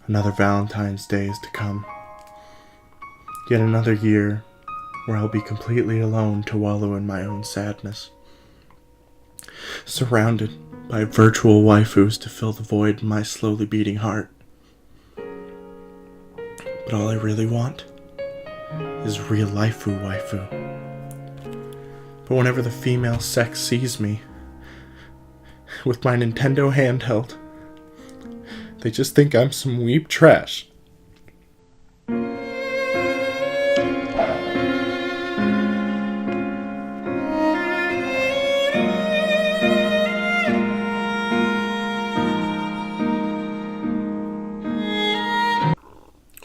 Another Valentine's Day is to come. Yet another year where I'll be completely alone to wallow in my own sadness. Surrounded by virtual waifus to fill the void in my slowly beating heart. But all I really want is real waifu. But whenever the female sex sees me with my Nintendo handheld, they just think I'm some weeb trash.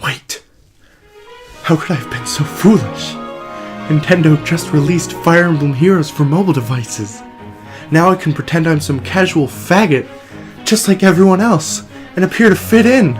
Wait! How could I have been so foolish? Nintendo just released Fire Emblem Heroes for mobile devices. Now I can pretend I'm some casual faggot, just like everyone else, and appear to fit in.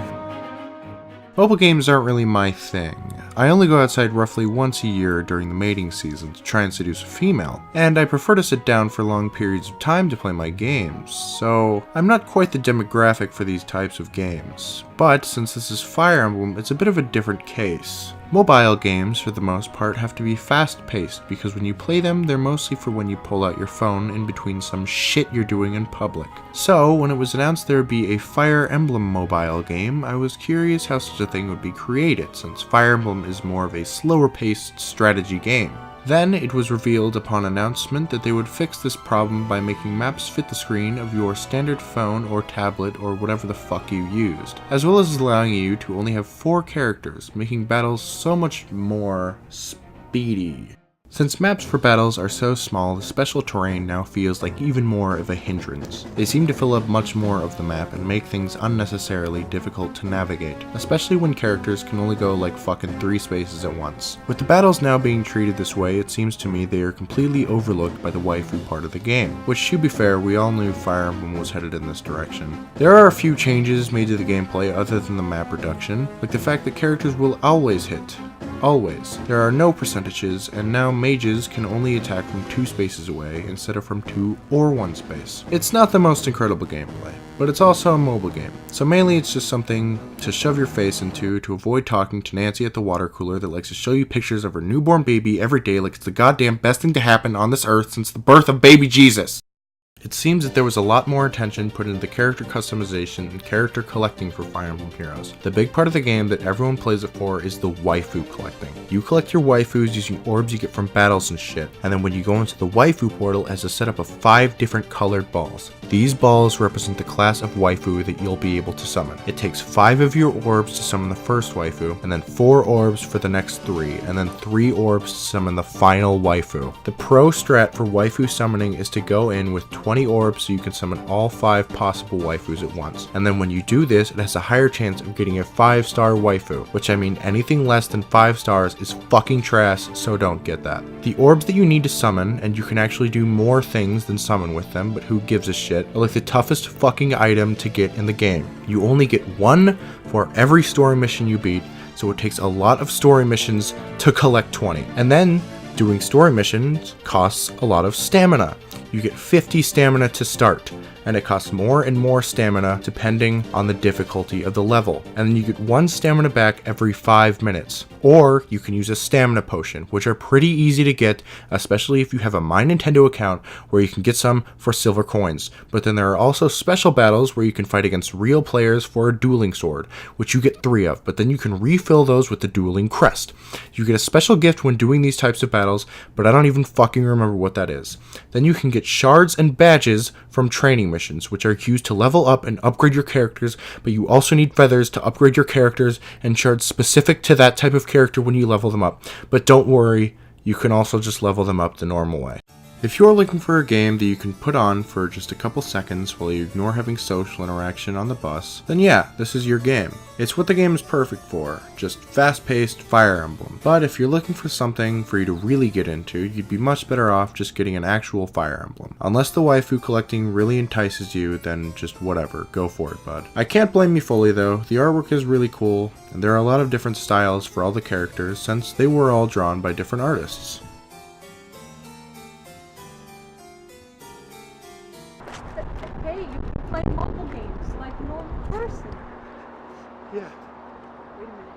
Mobile games aren't really my thing. I only go outside roughly once a year during the mating season to try and seduce a female, and I prefer to sit down for long periods of time to play my games, so I'm not quite the demographic for these types of games. But since this is Fire Emblem, it's a bit of a different case. Mobile games, for the most part, have to be fast-paced because when you play them, they're mostly for when you pull out your phone in between some shit you're doing in public. So, when it was announced there would be a Fire Emblem mobile game, I was curious how such a thing would be created, since Fire Emblem is more of a slower-paced strategy game. Then, it was revealed upon announcement that they would fix this problem by making maps fit the screen of your standard phone or tablet or whatever the fuck you used, as well as allowing you to only have 4 characters, making battles so much more speedy. Since maps for battles are so small, the special terrain now feels like even more of a hindrance. They seem to fill up much more of the map and make things unnecessarily difficult to navigate, especially when characters can only go like fucking 3 spaces at once. With the battles now being treated this way, it seems to me they are completely overlooked by the waifu part of the game, which to be fair, we all knew Fire Emblem was headed in this direction. There are a few changes made to the gameplay other than the map reduction, like the fact that characters will always hit. Always. There are no percentages, and now mages can only attack from 2 spaces away instead of from 2 or 1 space. It's not the most incredible gameplay, but it's also a mobile game, so mainly it's just something to shove your face into to avoid talking to Nancy at the water cooler that likes to show you pictures of her newborn baby every day like it's the goddamn best thing to happen on this earth since the birth of baby Jesus. It seems that there was a lot more attention put into the character customization and character collecting for Fire Emblem Heroes. The big part of the game that everyone plays it for is the waifu collecting. You collect your waifus using orbs you get from battles and shit, and then when you go into the waifu portal it has a setup of 5 different colored balls. These balls represent the class of waifu that you'll be able to summon. It takes 5 of your orbs to summon the first waifu, and then 4 orbs for the next 3, and then 3 orbs to summon the final waifu. The pro strat for waifu summoning is to go in with 20 orbs so you can summon all 5 possible waifus at once. And then when you do this, it has a higher chance of getting a 5-star waifu, which I mean anything less than 5 stars is fucking trash, so don't get that. The orbs that you need to summon, and you can actually do more things than summon with them, but who gives a shit, are like the toughest fucking item to get in the game. You only get 1 for every story mission you beat, so it takes a lot of story missions to collect 20. And then, doing story missions costs a lot of stamina. You get 50 stamina to start, and it costs more and more stamina depending on the difficulty of the level. And then you get 1 stamina back every 5 minutes. Or you can use a stamina potion, which are pretty easy to get, especially if you have a My Nintendo account where you can get some for silver coins. But then there are also special battles where you can fight against real players for a dueling sword, which you get 3 of, but then you can refill those with the dueling crest. You get a special gift when doing these types of battles, but I don't even fucking remember what that is. Then you can get shards and badges from training missions, which are used to level up and upgrade your characters, but you also need feathers to upgrade your characters and shards specific to that type of character when you level them up. But don't worry, you can also just level them up the normal way. If you're looking for a game that you can put on for just a couple seconds while you ignore having social interaction on the bus, then yeah, this is your game. It's what the game is perfect for, just fast-paced Fire Emblem. But if you're looking for something for you to really get into, you'd be much better off just getting an actual Fire Emblem. Unless the waifu collecting really entices you, then just whatever, go for it, bud. I can't blame you fully though, the artwork is really cool, and there are a lot of different styles for all the characters since they were all drawn by different artists. Hey, you can play mobile games like a normal person. Yeah. Wait a minute.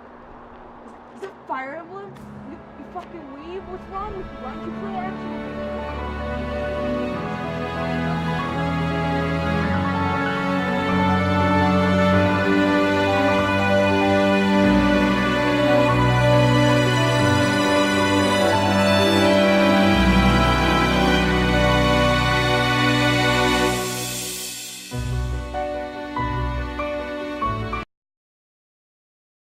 Is that Fire Emblem? You fucking weeb? What's wrong with you? Why don't you play action